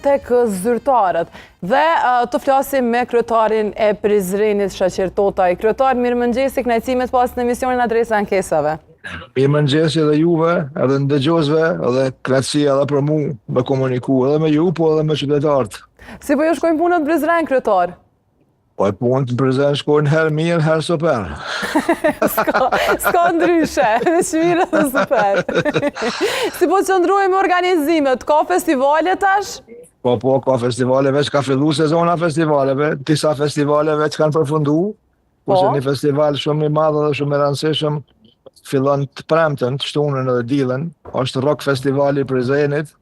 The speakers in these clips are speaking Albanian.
tek zyrtarët. Dhe të flasim me kryetarin e Prizrenit, Shaqir Totaj. Kryetar, mirëmëngjesi, kënaqësimet pas në emisionin Adresa Ankesave. Mirëmëngjesi edhe juve, edhe ndëgjuesve, edhe kënaqësia edhe për mua me komuniku edhe me ju, po edhe me qytetarët. Si po ju shkojnë punët në Prizren, kryetar? Po e punët në Prizren shkojnë herë mirë, herë super. Ska ndryshe, me shmirë dhe super. Si po qëndrojmë organizimet, ka festivale tash? Po, ka festivale, veç ka fillu sezona festivaleve, disa festivale veç kanë përfundu, kurse një festival shumë i madh dhe shumë i rëndësishëm fillon të premten, të shtunën edhe dilën, është Rock Festivali i Prizrenit,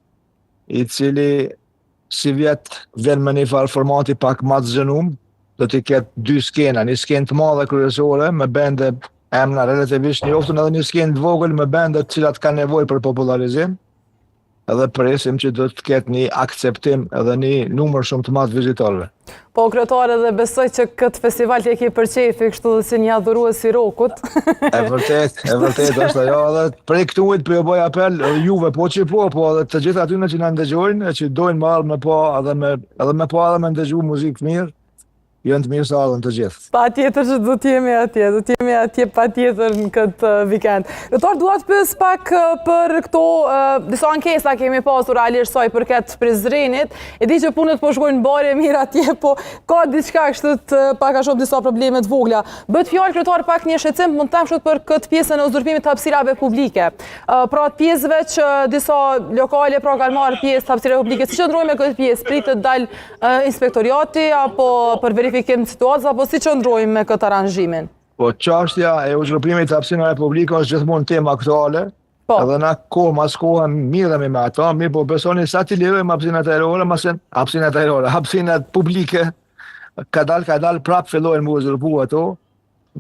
i cili si vjet vjen me një farë formati pak më të zhënum, do t'i ketë dy skena, një skenë të madhe kryesore me bende emra relativisht njoftun edhe një skenë të vogël me bende të cilat kanë nevojë për popularizim. Edhe presim që do të ketë një akceptim edhe një numër shumë të madh vizitorëve. Po, kryetar, edhe besoj që këtë festival t'je ke përqefi, kështu si një adhurues i rockut. E vërtet është ajo, edhe prej këtuit për ju bëj apel, edhe juve po që po, edhe të gjithë atyre që na ndëgjojnë, e që dojnë marrë me po edhe me ndëgju muzikë mirë, jënë të mirë sallën të gjithë. Pa tjetër që do t'jemi atje pa tjetër në këtë vikend. Kryetar, dua të pyes pak për këto disa ankesa kemi pasur realisht saj përket Prizrenit. E di që punët po shkojnë bare mirë atje, po ka diçka kështu të pak a shumë disa probleme të vogla. Bëhet fjalë, kryetar, pak një shqetësim mund të them për këtë pjesën e uzurpimit të hapësirave publike. Pra të pjesëve që disa lokale pra kanë marrë pjesë të hapësirave publike, si qëndrojmë me këtë pjesë, pritet dal inspektoriati apo për verifikim të situatës, apo si qëndrojmë me këtë aranzhimin? Po, çështja e uzurpimit të hapësirave publike është gjithmonë temë aktuale, edhe na kohë mas kohë mirëmi me ato, mirë po besoni sa t'i lirojmë hapësinat publike, ka dal prap fillojnë më uzurpu ato,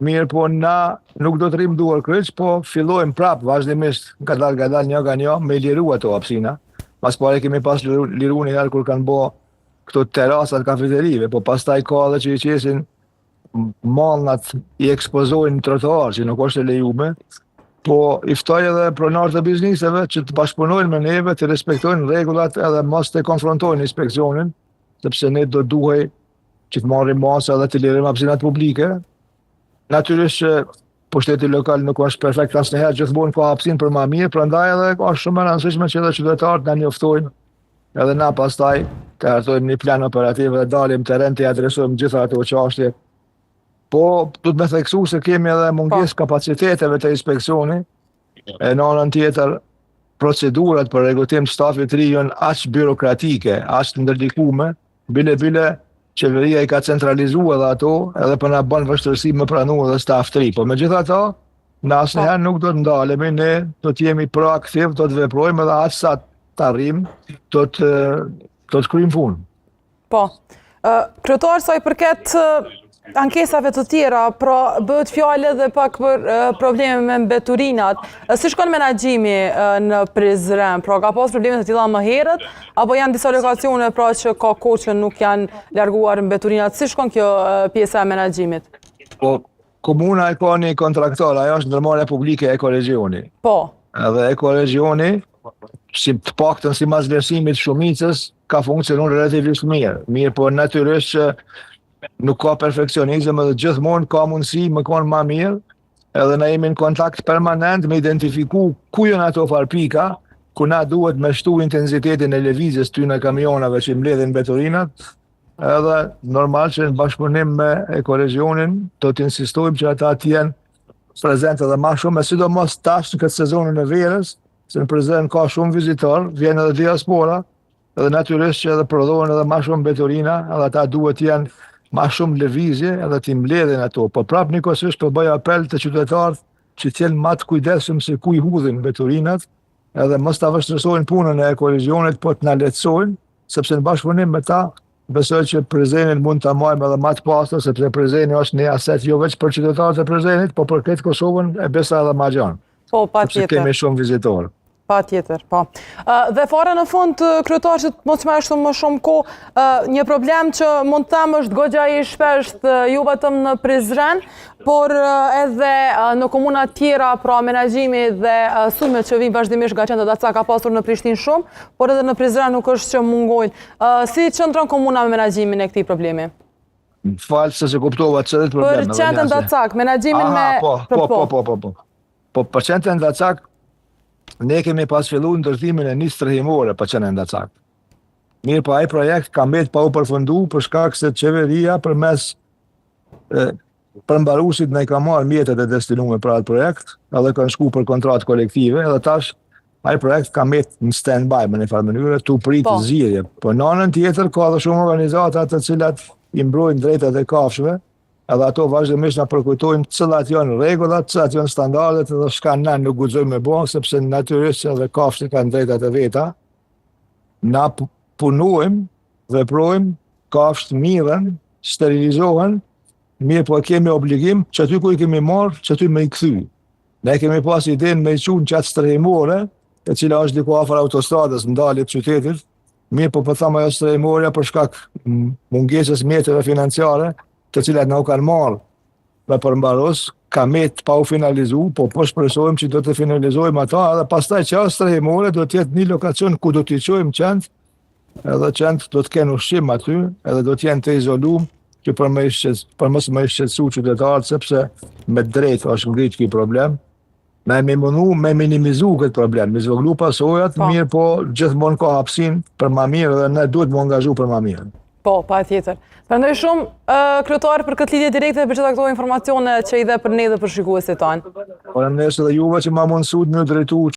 mirë po na nuk do të rrim duar kryq, po fillojmë prap vazhdimisht ka dal një nga një me liru ato hapësina. Mas pare kemi pas liru një herë kur kanë bo këto terasat kafeterive, po pastaj ka edhe që i qesin mallnat i ekspozojnë në trotuar, që nuk është e lejume, po i ftoj edhe pronarët e bizniseve që të bashkëpunojnë me neve, të respektojnë rregullat edhe mos të konfrontojnë inspeksionin, sepse ne do duhej që të marrim masa edhe të lirojmë hapësinat publike. Natyrisht që pushteti lokal nuk është perfekt asnjëherë, gjithmonë ka hapësinë për më mirë, prandaj edhe është shumë e rëndësishme që edhe qytetarët na njoftojnë, edhe na pastaj të hartojmë një plan operativ dhe dalim teren të adresojmë gjitha ato çështje. Po, du të me theksu se kemi edhe mungesë kapaciteteve të inspeksioni, e në anën tjetër procedurat për rregullim të stafit të ri janë aq birokratike, aq të ndërlikume, bile qeveria i ka centralizuar edhe ato, edhe për na bën vështirësi me pranu edhe staf të ri. Po megjithatë, ne asnjëherë nuk do të ndalemi, ne do të jemi proaktiv, do të veprojmë edhe aq sa të arrim, do të kryjmë punë. Po. Kryetar, sa i përket ankesave të tjera, pra bëhet fjalë edhe pak për probleme me mbeturinat. Si shkon menaxhimi në Prizren? Pra ka pas probleme të tilla më herët, apo janë disa lokacione pra që ka kohë që nuk janë larguar mbeturinat? Si shkon kjo pjesa e menaxhimit? Po, komuna e ka një kontraktor, ajo është ndërmarrja publike e ekoregjioni. Po. Edhe ekoregjioni, si të paktën si mas vlerësimit shumicës, ka funksionuar relativisht mirë. Mirë, po natyrisht që nuk ka perfeksionizëm edhe gjithmonë ka mundësi më konë ma mirë, edhe na jemi në kontakt permanent me identifiku ku janë ato farpika, ku na duhet me shtu intensitetin e lëvizjes ty në kamionave që mbledhin mbeturinat, edhe normal që në bashkëpunim me ekoregionin do të insistojmë që ata të jenë prezent edhe ma shumë, e sidomos tash në këtë sezonën e verës, se në Prizren ka shumë vizitor, vjen edhe diaspora, edhe natyrisht që edhe prodhohen edhe ma shumë mbeturina, edhe ata duhet jenë ma shumë lëvizje edhe t'i mbledhin ato. Po prap njëkohësisht po bëj apel të qytetarët që t'jenë ma të kujdesshëm se ku i hudhin mbeturinat, edhe mos ta vështirësojnë punën e ekoregionit, po t'na lehtësojnë, sepse në bashkëpunim me ta besoj që Prizrenin mund ta marrim edhe më të pastër, sepse Prizreni është një aset jo vetëm për qytetarët e Prizrenit, po për këtë Kosovën e besa edhe më gjanë. Po, patjetër. Sepse kemi shumë vizitorë. Pa tjetër, po. Dhe fare në fund, kryetar, që mos më ashtu më shumë kohë, një problem që mund të them është goxha i shpesht ju vetëm në Prizren, por edhe në komuna tjera, pra menaxhimi dhe sulmet që vijnë vazhdimisht nga qendra Daca ka pasur në Prishtinë shumë, por edhe në Prizren nuk është që mungojnë. Si qëndron komuna me menaxhimin e këtij problemi? Falë se kuptova çfarë problemi. Për qendrën Dacak, menaxhimin me... Po, për qendrën Dacak, ne kemi pas filluar ndërtimin e një strehimore për qendrën Dacak. Mirë, po ai projekt ka mbetë pa u përfunduar për shkak se qeveria përmes përmbaruesit ne ka marrë mjetet e destinuar për atë projekt, edhe kanë shku për kontratë kolektive, edhe tash ai projekt ka mbetë në stand-by në një farë mënyrë, tu pritë zgjidhje. Po në anën tjetër ka edhe shumë organizata të cilat i mbrojnë drejtat e kafshëve, edhe ato vazhdimisht na përkujtojnë cilat janë rregullat, cilat janë standardet dhe çka ne nuk guxojmë me bën, sepse natyrisht edhe kafshët kanë drejtat e veta. Na punojmë, veprojmë, kafshët mirën, sterilizohen, mirë po kemi obligim që aty ku i kemi marrë, që aty me i kthy. Ne kemi pas idenë me i qunë qatë strehimore, e cila është diku afër autostradës, ndalit qytetit, mirë po thama ajo strehimore për shkak mungesës mjeteve financiare, të cilat na u kanë marrë me përmbaros, ka met pa u finalizu, po shpresojmë që do të finalizojmë ata, edhe pastaj që strehimore do të jetë një lokacion ku do t'i çojmë qend, edhe qend do të kenë ushqim aty, edhe do të jenë të izoluar, që për mos më shqetësu qytetarët, sepse me drejt është ngrit ky problem. Me mundu me minimizu këtë problem, me zvoglu pasojat, mirë po gjithmonë ka hapësinë për më mirë dhe ne duhet më angazhu për më mirë. Po, pa tjetër. Përndoj shumë, kryetar, për këtë lidhje direkte dhe për gjitha këto informacione që i dhe për ne dhe për shikuesit tanë. Po në nëse dhe juve që ma mundësut në drejtu